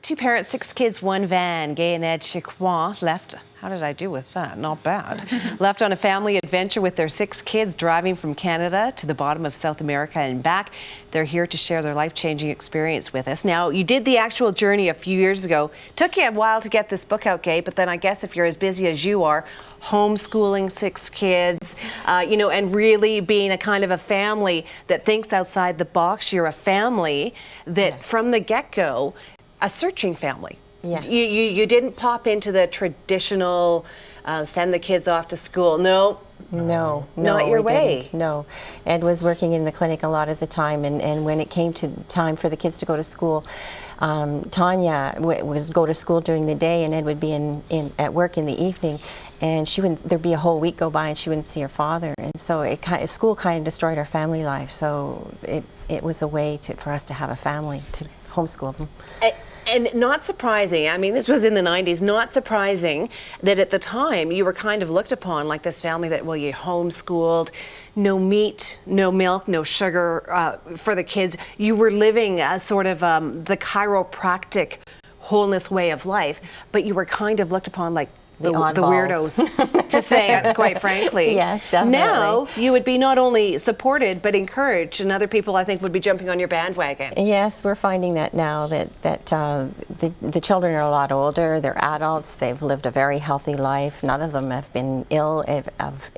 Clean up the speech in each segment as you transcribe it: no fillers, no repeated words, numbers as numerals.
Two parents, 6 kids, 1 van. Gaye and Ed Chicoine left. How did I do with that? Not bad. Left on a family adventure with their 6 kids, driving from Canada to the bottom of South America and back. They're here to share their life-changing experience with us. Now, you did the actual journey a few years ago. Took you a while to get this book out, Gaye, but then I guess if you're as busy as you are, homeschooling 6 kids, and really being a kind of a family that thinks outside the box. You're a family that from the get-go, a searching family. Yes. You didn't pop into the traditional send the kids off to school. No, not your way. Didn't. No. Ed was working in the clinic a lot of the time, and when it came to time for the kids to go to school, Tanya would go to school during the day, and Ed would be at work in the evening, and there'd be a whole week go by and she wouldn't see her father, and so school kind of destroyed our family life. So it was a way for us to have a family, to homeschool them. And not surprising, I mean, this was in the 90s, not surprising that at the time you were kind of looked upon like this family that, well, you homeschooled, no meat, no milk, no sugar for the kids. You were living a sort of the chiropractic wholeness way of life, but you were kind of looked upon like the weirdos, to say it quite frankly. Yes, definitely. Now you would be not only supported but encouraged, and other people I think would be jumping on your bandwagon. Yes, we're finding that now that the children are a lot older. They're adults. They've lived a very healthy life. None of them have been ill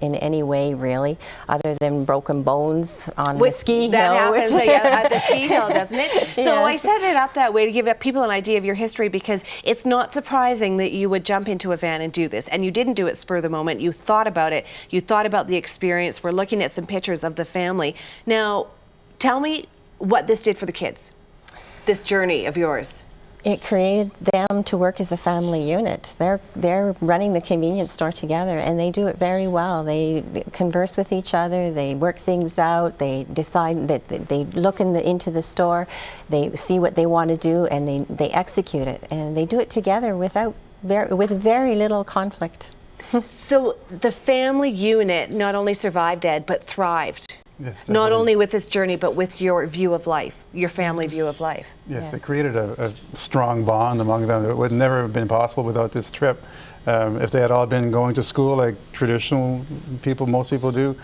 in any way, really, other than broken bones on the ski hill. That happens at the ski hill, doesn't it? So Yes. I set it up that way to give people an idea of your history, because it's not surprising that you would jump into a van and do this, and you didn't do it spur of the moment. You thought about it. You thought about the experience. We're looking at some pictures of the family. Now, tell me what this did for the kids, this journey of yours. It created them to work as a family unit. They're running the convenience store together, and they do it very well. They converse with each other. They work things out. They decide that they look into the store. They see what they want to do, and they execute it. And they do it together with very little conflict. So the family unit not only survived, Ed, but thrived. Yes, not only with this journey, but with your view of life, your family view of life. Yes, it created a strong bond among them that would never have been possible without this trip. If they had all been going to school like traditional people, most people do,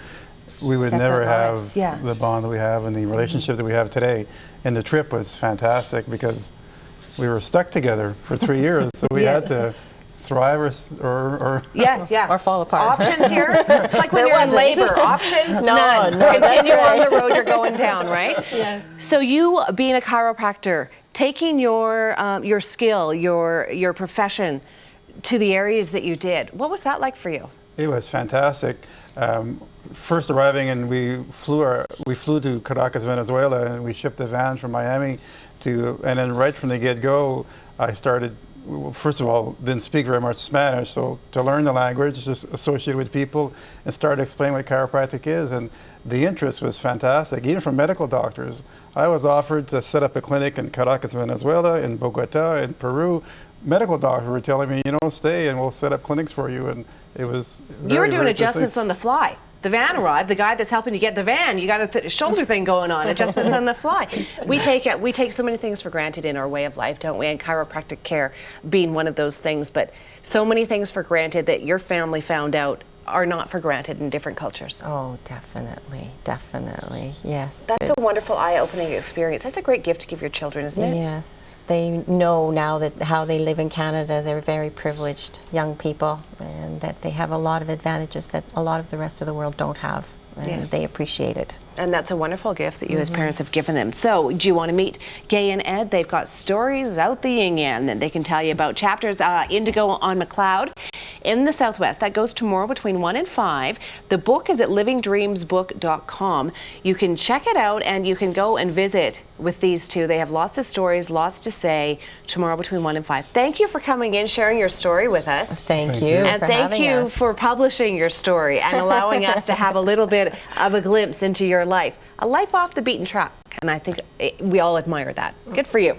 we would never have the bond that we have and the relationship that we have today. And the trip was fantastic because we were stuck together for 3 years, so we had to thrive or fall apart. Options here? It's like when you're in labor. Options? None. Continue on the road you're going down, right? Yes. So you, being a chiropractor, taking your skill, your profession to the areas that you did, what was that like for you? It was fantastic. First arriving, and we flew to Caracas, Venezuela, and we shipped the van from Miami and then right from the get-go, I started. First of all, didn't speak very much Spanish, so to learn the language, just associate with people and start explaining what chiropractic is, and the interest was fantastic, even from medical doctors. I was offered to set up a clinic in Caracas, Venezuela, in Bogota, in Peru. Medical doctors were telling me, stay and we'll set up clinics for you, and it was very, you were doing very adjustments on the fly. The van arrived, the guy that's helping you get the van, you got a shoulder thing going on, adjustments on the fly. We take so many things for granted in our way of life, don't we? And chiropractic care being one of those things, but so many things for granted that your family found out are not for granted in different cultures. Oh, definitely, yes. That's a wonderful eye-opening experience. That's a great gift to give your children, isn't it? Yes. They know now that how they live in Canada, they're very privileged young people, and that they have a lot of advantages that a lot of the rest of the world don't have, and they appreciate it. And that's a wonderful gift that you as parents have given them. So, do you want to meet Gaye and Ed? They've got stories out the yin-yang that they can tell you about. Chapters Indigo on McLeod in the Southwest. That goes tomorrow between 1 and 5. The book is at livingdreamsbook.com. You can check it out, and you can go and visit with these two. They have lots of stories, lots to say, tomorrow between 1 and 5. Thank you for coming in, sharing your story with us. Thank you. And thank you for publishing your story and allowing us to have a little bit of a glimpse into your life. A life off the beaten track. And I think we all admire that. Good for you.